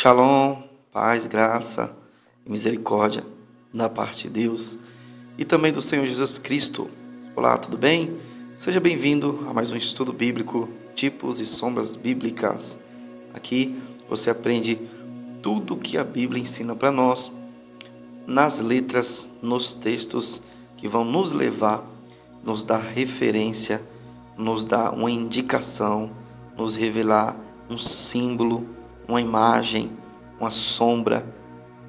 Shalom, paz, graça e misericórdia da parte de Deus e também do Senhor Jesus Cristo. Olá, tudo bem? Seja bem-vindo a mais um estudo bíblico, tipos e sombras bíblicas. Aqui você aprende tudo o que a Bíblia ensina para nós, nas letras, nos textos que vão nos levar, nos dar referência, nos dar uma indicação, nos revelar um símbolo, uma imagem, uma sombra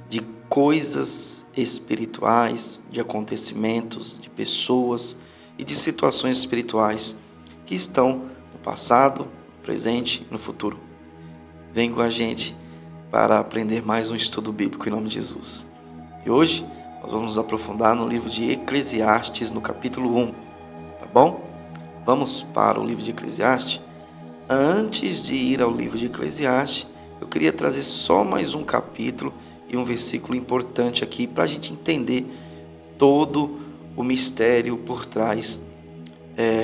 de coisas espirituais, de acontecimentos, de pessoas e de situações espirituais que estão no passado, no presente e no futuro. Vem com a gente para aprender mais um estudo bíblico em nome de Jesus. E hoje nós vamos nos aprofundar no livro de Eclesiastes, no capítulo 1, tá bom? Vamos para o livro de Eclesiastes. Antes de ir ao livro de Eclesiastes, eu queria trazer só mais um capítulo e um versículo importante aqui para a gente entender todo o mistério por trás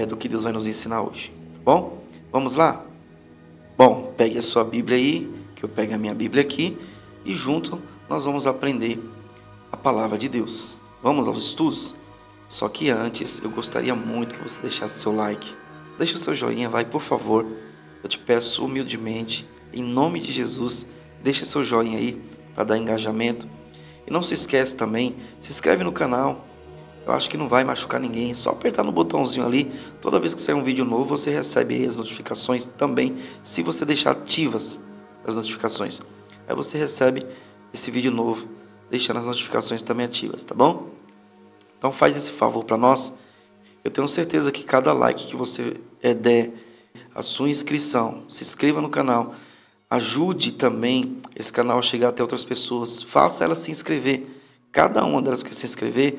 do que Deus vai nos ensinar hoje, tá bom? Vamos lá? Bom, pegue a sua Bíblia aí, que eu pegue a minha Bíblia aqui, e junto nós vamos aprender a palavra de Deus. Vamos aos estudos? Só que antes, eu gostaria muito que você deixasse seu like. Deixa o seu joinha, vai, por favor. Eu te peço humildemente, em nome de Jesus, deixa seu joinha aí para dar engajamento. E não se esquece também, se inscreve no canal. Eu acho que não vai machucar ninguém, é só apertar no botãozinho ali. Toda vez que sair um vídeo novo, você recebe aí as notificações também, se você deixar ativas as notificações. Aí você recebe esse vídeo novo, deixando as notificações também ativas, tá bom? Então faz esse favor para nós. Eu tenho certeza que cada like que você der, a sua inscrição, se inscreva no canal, ajude também esse canal a chegar até outras pessoas. Faça elas se inscrever. Cada uma delas que se inscrever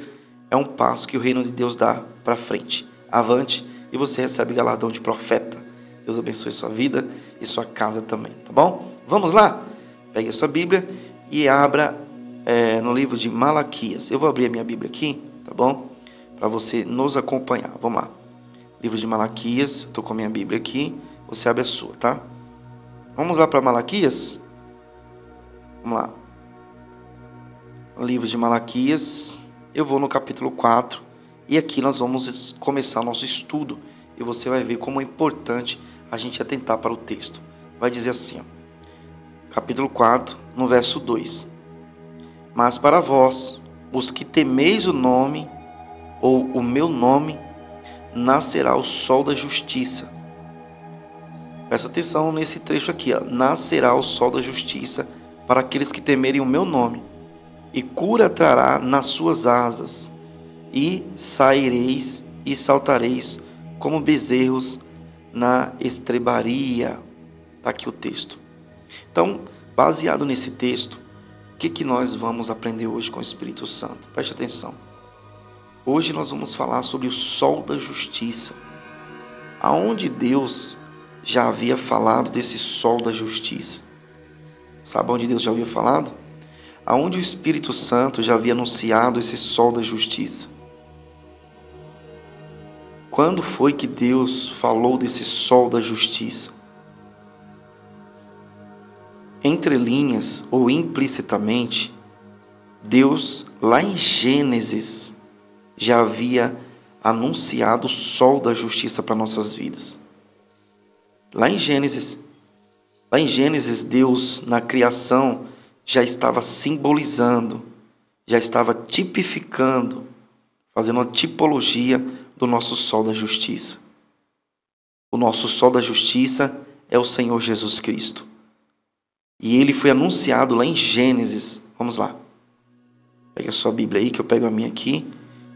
é um passo que o reino de Deus dá para frente. Avante e você recebe galardão de profeta. Deus abençoe sua vida e sua casa também, tá bom? Vamos lá? Pegue a sua Bíblia e abra no livro de Malaquias. Eu vou abrir a minha Bíblia aqui, tá bom? Para você nos acompanhar. Vamos lá. Livro de Malaquias. Estou com a minha Bíblia aqui. Você abre a sua, tá? Vamos lá para Malaquias? Vamos lá. Livro de Malaquias. Eu vou no capítulo 4. E aqui nós vamos começar o nosso estudo. E você vai ver como é importante a gente atentar para o texto. Vai dizer assim, ó. Capítulo 4, no verso 2. Mas para vós, os que temeis o nome, ou o meu nome, nascerá o sol da justiça. Presta atenção nesse trecho aqui, ó. Nascerá o sol da justiça para aqueles que temerem o meu nome, e cura trará nas suas asas, e saireis e saltareis como bezerros na estrebaria. Está aqui o texto. Então, baseado nesse texto, o que nós vamos aprender hoje com o Espírito Santo? Preste atenção. Hoje nós vamos falar sobre o sol da justiça. Aonde Deus já havia falado desse sol da justiça? Sabe onde Deus já havia falado? Aonde o Espírito Santo já havia anunciado esse sol da justiça? Quando foi que Deus falou desse sol da justiça? Entre linhas ou implicitamente, Deus, lá em Gênesis, já havia anunciado o sol da justiça para nossas vidas. Lá em Gênesis, Deus, na criação, já estava simbolizando, já estava tipificando, fazendo uma tipologia do nosso sol da justiça. O nosso sol da justiça é o Senhor Jesus Cristo. E ele foi anunciado lá em Gênesis. Vamos lá. Pega a sua Bíblia aí, que eu pego a minha aqui.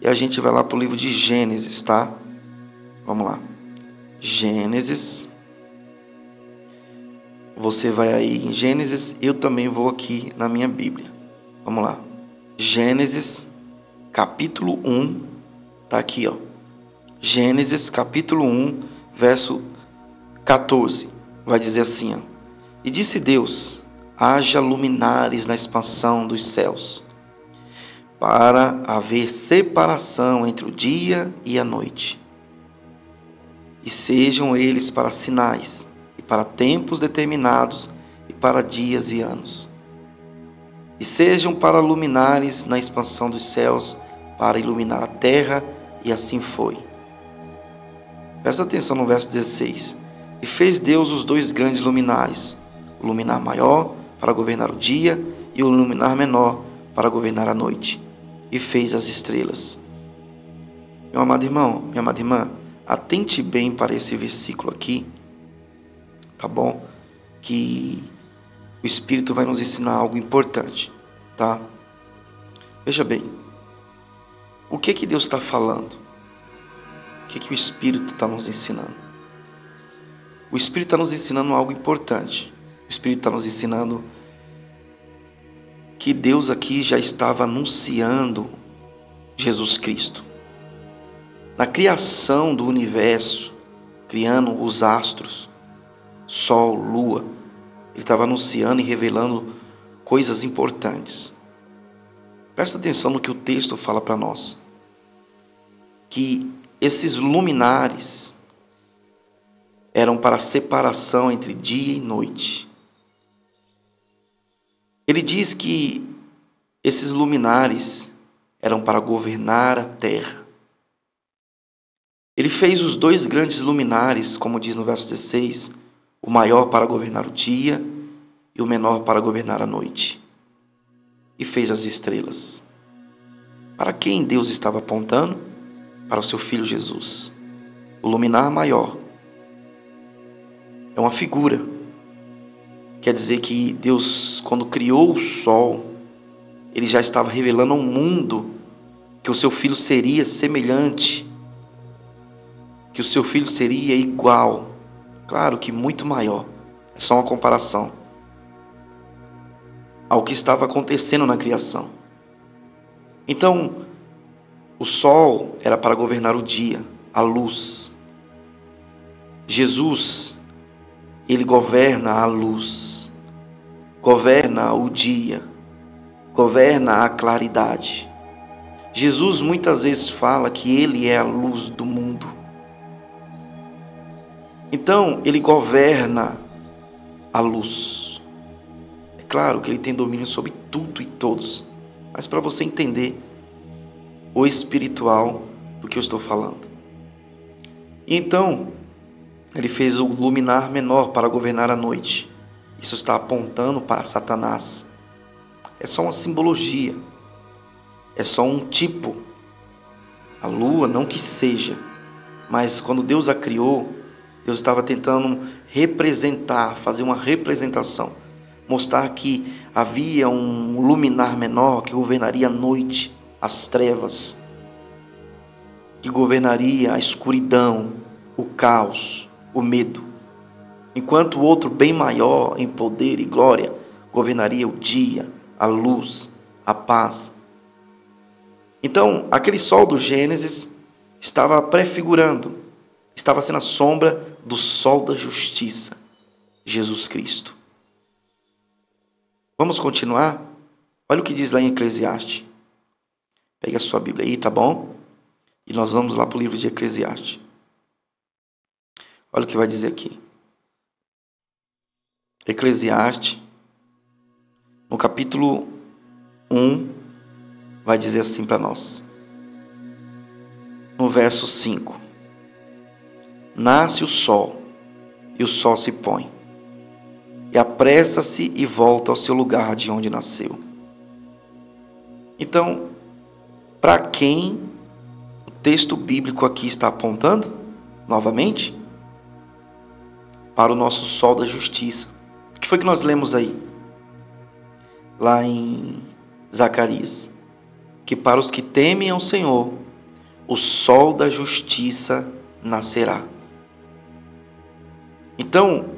E a gente vai lá para o livro de Gênesis, tá? Vamos lá. Gênesis. Você vai aí em Gênesis. Eu também vou aqui na minha Bíblia. Vamos lá. Gênesis, capítulo 1. Tá aqui, ó. Gênesis, capítulo 1, verso 14. Vai dizer assim, ó. E disse Deus: haja luminares na expansão dos céus, para haver separação entre o dia e a noite. E sejam eles para sinais, e para tempos determinados, e para dias e anos, e sejam para luminares na expansão dos céus, para iluminar a terra, e assim foi. Presta atenção no verso 16. E fez Deus os dois grandes luminares, o luminar maior para governar o dia, e o luminar menor para governar a noite. E fez as estrelas. Meu amado irmão, minha amada irmã, atente bem para esse versículo aqui, tá bom? Que o Espírito vai nos ensinar algo importante, tá? Veja bem, o que Deus está falando? O que o Espírito está nos ensinando? O Espírito está nos ensinando algo importante. O Espírito está nos ensinando que Deus aqui já estava anunciando Jesus Cristo. Na criação do universo, criando os astros, Sol, Lua, Ele estava anunciando e revelando coisas importantes. Presta atenção no que o texto fala para nós. Que esses luminares eram para a separação entre dia e noite. Ele diz que esses luminares eram para governar a terra. Ele fez os dois grandes luminares, como diz no verso 16, o maior para governar o dia e o menor para governar a noite. E fez as estrelas. Para quem Deus estava apontando? Para o seu Filho Jesus. O luminar maior é uma figura. Quer dizer que Deus, quando criou o sol, Ele já estava revelando ao mundo que o seu Filho seria semelhante, que o seu Filho seria igual, claro que muito maior, é só uma comparação ao que estava acontecendo na criação. Então, o sol era para governar o dia, a luz. Jesus, Ele governa a luz, governa o dia, governa a claridade. Jesus muitas vezes fala que Ele é a luz do mundo. Então, Ele governa a luz. É claro que Ele tem domínio sobre tudo e todos, mas para você entender o espiritual do que eu estou falando. Então, Ele fez o luminar menor para governar a noite. Isso está apontando para Satanás. É só uma simbologia. É só um tipo. A lua, não que seja, mas quando Deus a criou, Deus estava tentando representar, fazer uma representação, mostrar que havia um luminar menor que governaria a noite, as trevas, que governaria a escuridão, o caos, o medo, enquanto o outro bem maior em poder e glória governaria o dia, a luz, a paz. Então, aquele sol do Gênesis estava prefigurando, estava sendo a sombra do sol da justiça, Jesus Cristo. Vamos continuar? Olha o que diz lá em Eclesiastes. Pega a sua Bíblia aí, tá bom? E nós vamos lá para o livro de Eclesiastes. Olha o que vai dizer aqui. Eclesiastes, no capítulo 1, vai dizer assim para nós. No verso 5. Nasce o sol, e o sol se põe, e apressa-se e volta ao seu lugar de onde nasceu. Então, para quem o texto bíblico aqui está apontando? Novamente, para o nosso sol da justiça. O que foi que nós lemos aí? Lá em Zacarias. Que para os que temem ao Senhor, o sol da justiça nascerá. Então,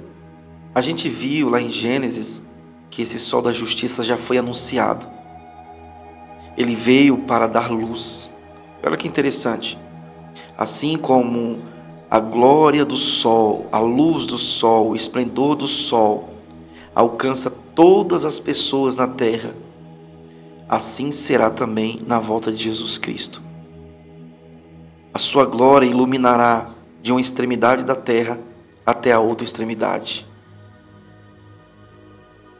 a gente viu lá em Gênesis que esse sol da justiça já foi anunciado. Ele veio para dar luz. Olha que interessante. Assim como a glória do sol, a luz do sol, o esplendor do sol alcança todas as pessoas na terra, assim será também na volta de Jesus Cristo. A sua glória iluminará de uma extremidade da terra até a outra extremidade.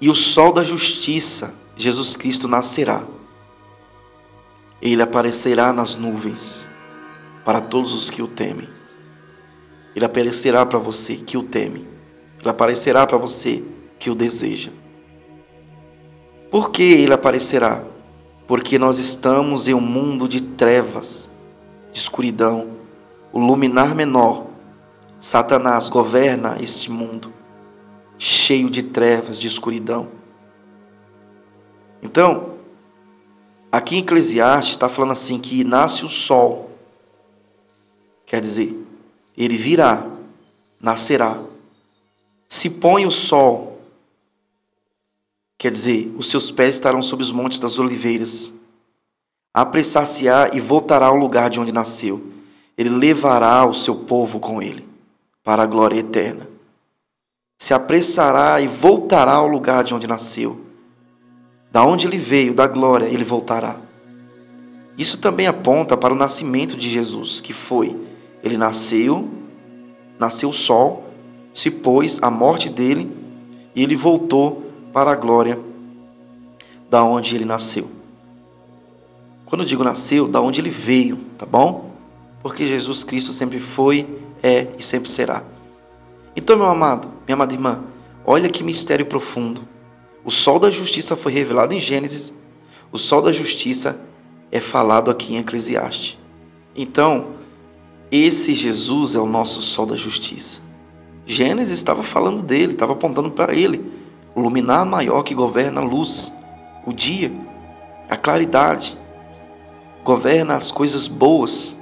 E o sol da justiça, Jesus Cristo, nascerá. Ele aparecerá nas nuvens para todos os que o temem. Ele aparecerá para você que o teme. Ele aparecerá para você que o deseja. Por que ele aparecerá? Porque nós estamos em um mundo de trevas, de escuridão. O luminar menor, Satanás, governa este mundo, cheio de trevas, de escuridão. Então, aqui em Eclesiastes está falando assim, que nasce o sol. Quer dizer, ele virá, nascerá. Se põe o sol, quer dizer, os seus pés estarão sobre os montes das oliveiras. Apressar-se-á e voltará ao lugar de onde nasceu. Ele levará o seu povo com ele, para a glória eterna. Se apressará e voltará ao lugar de onde nasceu. Da onde ele veio, da glória, ele voltará. Isso também aponta para o nascimento de Jesus, que foi, ele nasceu o sol, se pôs, a morte dele, e ele voltou para a glória da onde ele nasceu. Quando eu digo nasceu, da onde ele veio, tá bom? Porque Jesus Cristo sempre foi, é e sempre será. Então, meu amado, minha amada irmã, olha que mistério profundo. O sol da justiça foi revelado em Gênesis, o sol da justiça é falado aqui em Eclesiastes. Então, esse Jesus é o nosso sol da justiça. Gênesis estava falando dele, estava apontando para ele. O luminar maior que governa a luz, o dia, a claridade, governa as coisas boas.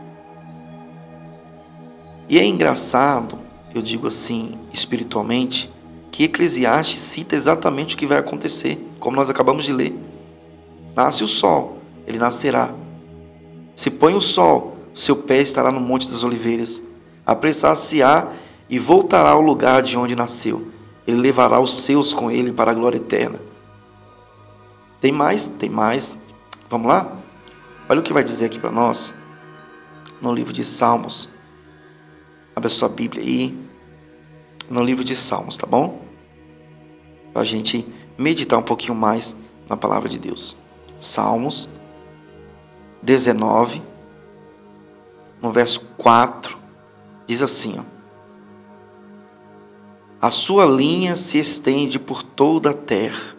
E é engraçado, eu digo assim, espiritualmente, que Eclesiastes cita exatamente o que vai acontecer, como nós acabamos de ler. Nasce o sol, ele nascerá. Se põe o sol, seu pé estará no monte das oliveiras. Apressar-se-á e voltará ao lugar de onde nasceu. Ele levará os seus com ele para a glória eterna. Tem mais? Tem mais. Vamos lá? Olha o que vai dizer aqui para nós, no livro de Salmos. Abre a sua Bíblia aí, no livro de Salmos, tá bom? Para a gente meditar um pouquinho mais na palavra de Deus. Salmos 19, no verso 4, diz assim, ó: a sua linha se estende por toda a terra,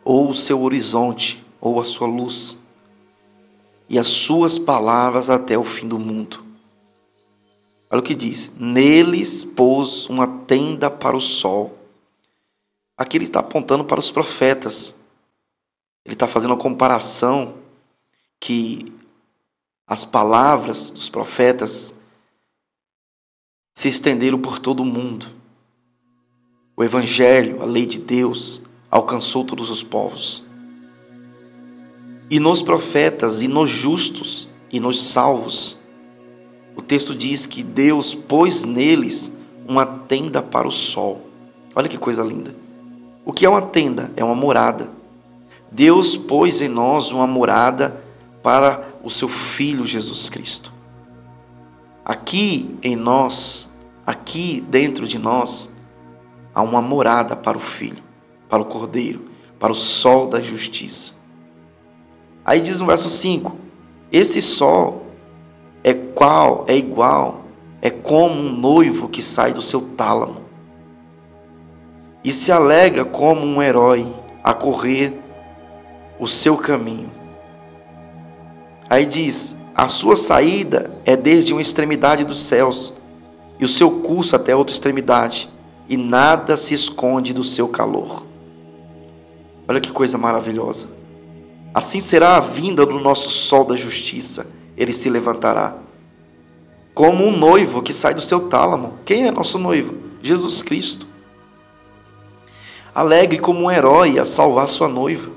ou o seu horizonte, ou a sua luz, e as suas palavras até o fim do mundo. Olha o que diz: neles pôs uma tenda para o sol. Aqui ele está apontando para os profetas. Ele está fazendo uma comparação que as palavras dos profetas se estenderam por todo o mundo. O Evangelho, a lei de Deus, alcançou todos os povos. E nos profetas, e nos justos, e nos salvos, o texto diz que Deus pôs neles uma tenda para o sol. Olha que coisa linda. O que é uma tenda? É uma morada. Deus pôs em nós uma morada para o seu Filho Jesus Cristo. Aqui em nós, aqui dentro de nós, há uma morada para o Filho, para o Cordeiro, para o sol da justiça. Aí diz no verso 5, esse sol é igual, é como um noivo que sai do seu tálamo e se alegra como um herói a correr o seu caminho. Aí diz, a sua saída é desde uma extremidade dos céus e o seu curso até outra extremidade, e nada se esconde do seu calor. Olha que coisa maravilhosa. Assim será a vinda do nosso sol da justiça. Ele se levantará como um noivo que sai do seu tálamo. Quem é nosso noivo? Jesus Cristo. Alegre como um herói a salvar sua noiva.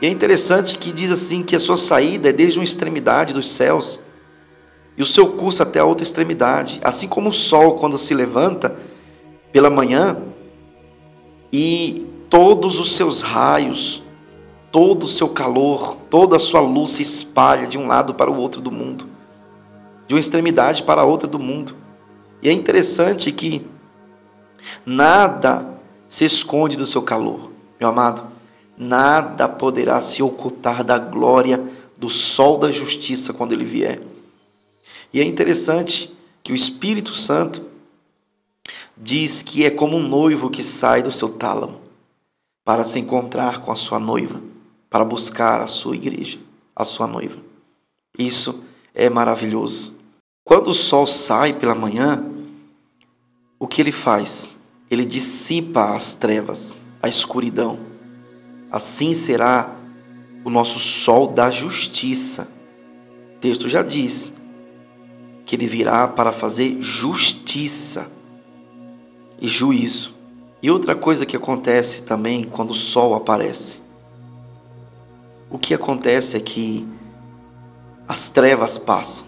E é interessante que diz assim que a sua saída é desde uma extremidade dos céus e o seu curso até a outra extremidade. Assim como o sol quando se levanta pela manhã e todos os seus raios, todo o seu calor, toda a sua luz se espalha de um lado para o outro do mundo, de uma extremidade para a outra do mundo. E é interessante que nada se esconde do seu calor. Meu amado, nada poderá se ocultar da glória do sol da justiça quando ele vier. E é interessante que o Espírito Santo diz que é como um noivo que sai do seu tálamo para se encontrar com a sua noiva, para buscar a sua igreja, a sua noiva. Isso é maravilhoso. Quando o sol sai pela manhã, o que ele faz? Ele dissipa as trevas, a escuridão. Assim será o nosso sol da justiça. O texto já diz que ele virá para fazer justiça e juízo. E outra coisa que acontece também quando o sol aparece. O que acontece é que as trevas passam,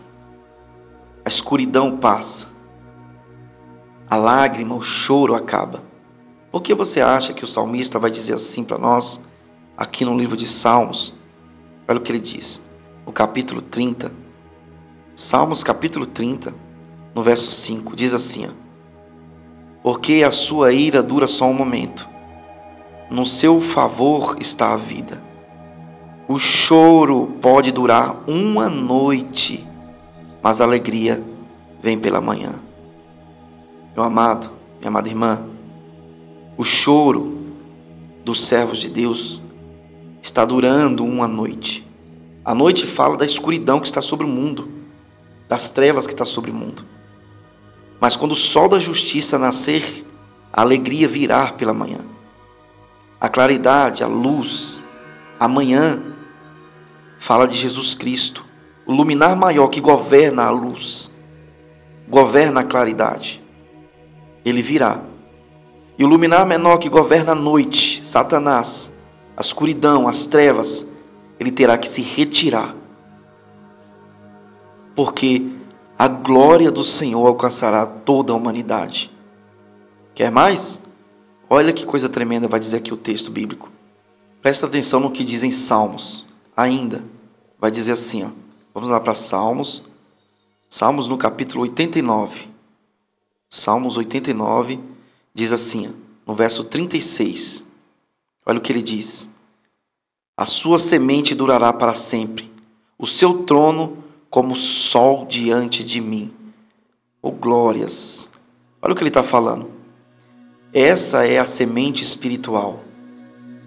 a escuridão passa, a lágrima, o choro acaba. Por que você acha que o salmista vai dizer assim para nós, aqui no livro de Salmos? Olha o que ele diz, no capítulo 30, Salmos capítulo 30, no verso 5, diz assim, porque a sua ira dura só um momento, no seu favor está a vida. O choro pode durar uma noite, mas a alegria vem pela manhã. Meu amado, minha amada irmã, o choro dos servos de Deus está durando uma noite. A noite fala da escuridão que está sobre o mundo, das trevas que está sobre o mundo. Mas quando o sol da justiça nascer, a alegria virá pela manhã. A claridade, a luz, a manhã fala de Jesus Cristo, o luminar maior que governa a luz, governa a claridade. Ele virá. E o luminar menor que governa a noite, Satanás, a escuridão, as trevas, ele terá que se retirar. Porque a glória do Senhor alcançará toda a humanidade. Quer mais? Olha que coisa tremenda vai dizer aqui o texto bíblico. Presta atenção no que dizem Salmos. Ainda vai dizer assim, vamos lá para Salmos. Salmos no capítulo 89. Salmos 89 diz assim, no verso 36. Olha o que ele diz. A sua semente durará para sempre, o seu trono como o sol diante de mim. Oh, glórias! Olha o que ele está falando. Essa é a semente espiritual.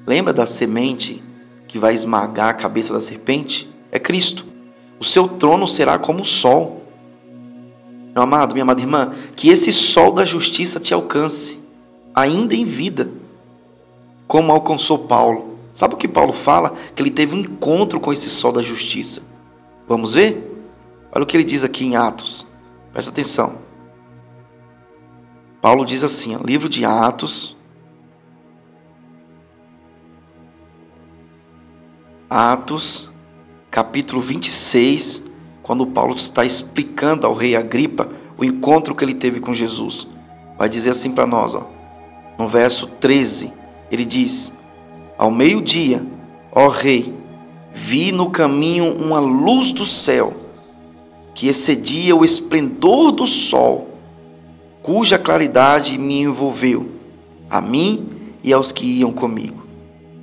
Lembra da semente que vai esmagar a cabeça da serpente? É Cristo. O seu trono será como o sol. Meu amado, minha amada irmã, que esse sol da justiça te alcance, ainda em vida, como alcançou Paulo. Sabe o que Paulo fala? Que ele teve um encontro com esse sol da justiça. Vamos ver? Olha o que ele diz aqui em Atos. Presta atenção. Paulo diz assim, livro de Atos, capítulo 26, quando Paulo está explicando ao rei Agripa o encontro que ele teve com Jesus. Vai dizer assim para nós, no verso 13, ele diz, ao meio-dia, ó rei, vi no caminho uma luz do céu, que excedia o esplendor do sol, cuja claridade me envolveu, a mim e aos que iam comigo.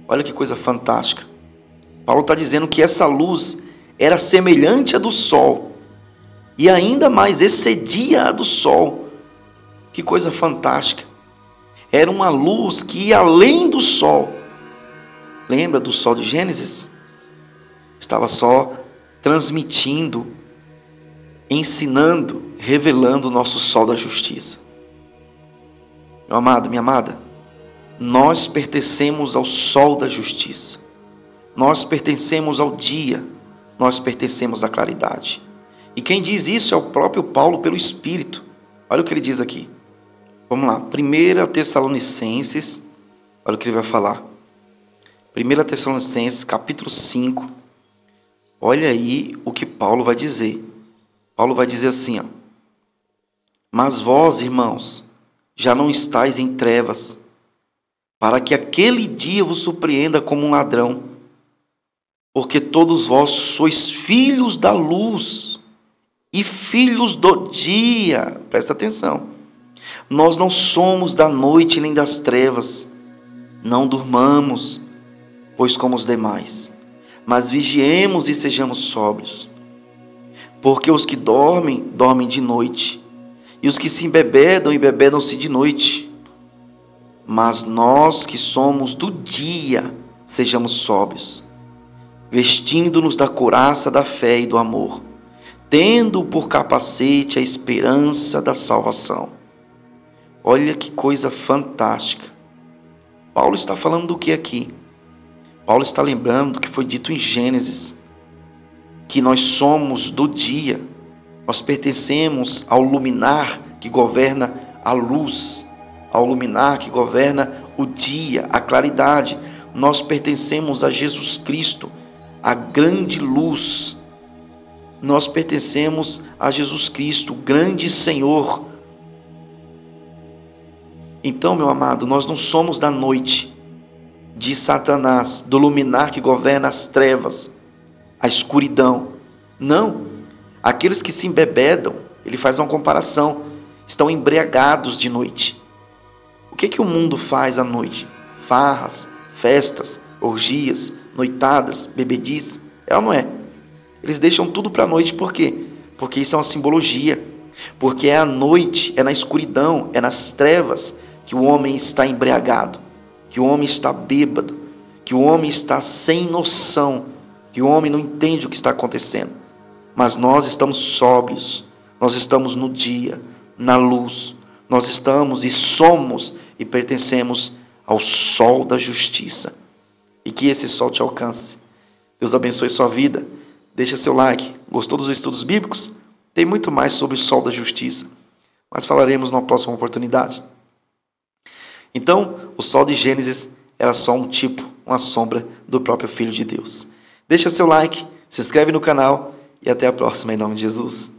Olha que coisa fantástica. Paulo está dizendo que essa luz era semelhante à do sol, e ainda mais excedia a do sol. Que coisa fantástica. Era uma luz que ia além do sol. Lembra do sol de Gênesis? Estava só transmitindo, ensinando, revelando o nosso sol da justiça. Meu amado, minha amada, nós pertencemos ao sol da justiça. Nós pertencemos ao dia, nós pertencemos à claridade. E quem diz isso é o próprio Paulo pelo Espírito. Olha o que ele diz aqui. Vamos lá, 1 Tessalonicenses, olha o que ele vai falar. 1 Tessalonicenses, capítulo 5. Olha aí o que Paulo vai dizer. Paulo vai dizer assim, mas vós, irmãos, já não estáis em trevas, para que aquele dia vos surpreenda como um ladrão. Porque todos vós sois filhos da luz e filhos do dia. Presta atenção. Nós não somos da noite nem das trevas. Não durmamos, pois como os demais, mas vigiemos e sejamos sóbrios. Porque os que dormem, dormem de noite, e os que se embebedam, embebedam-se de noite. Mas nós que somos do dia, sejamos sóbrios, vestindo-nos da couraça da fé e do amor, tendo por capacete a esperança da salvação. Olha que coisa fantástica. Paulo está falando do que aqui? Paulo está lembrando do que foi dito em Gênesis, que nós somos do dia, nós pertencemos ao luminar que governa a luz, ao luminar que governa o dia, a claridade. Nós pertencemos a Jesus Cristo, a grande luz. Nós pertencemos a Jesus Cristo, o grande Senhor. Então, meu amado, nós não somos da noite, de Satanás, do luminar que governa as trevas, a escuridão. Não. Aqueles que se embebedam, ele faz uma comparação, estão embriagados de noite. O que o mundo faz à noite? Farras, festas, orgias, noitadas, bebediz. É ou não é? Eles deixam tudo para a noite, por quê? Porque isso é uma simbologia. Porque é à noite, é na escuridão, é nas trevas que o homem está embriagado, que o homem está bêbado, que o homem está sem noção, que o homem não entende o que está acontecendo. Mas nós estamos sóbrios, nós estamos no dia, na luz, nós estamos e somos e pertencemos ao sol da justiça. E que esse sol te alcance. Deus abençoe sua vida. Deixa seu like. Gostou dos estudos bíblicos? Tem muito mais sobre o sol da justiça, mas falaremos numa próxima oportunidade. Então, o sol de Gênesis era só um tipo, uma sombra do próprio Filho de Deus. Deixa seu like, se inscreve no canal e até a próxima, em nome de Jesus.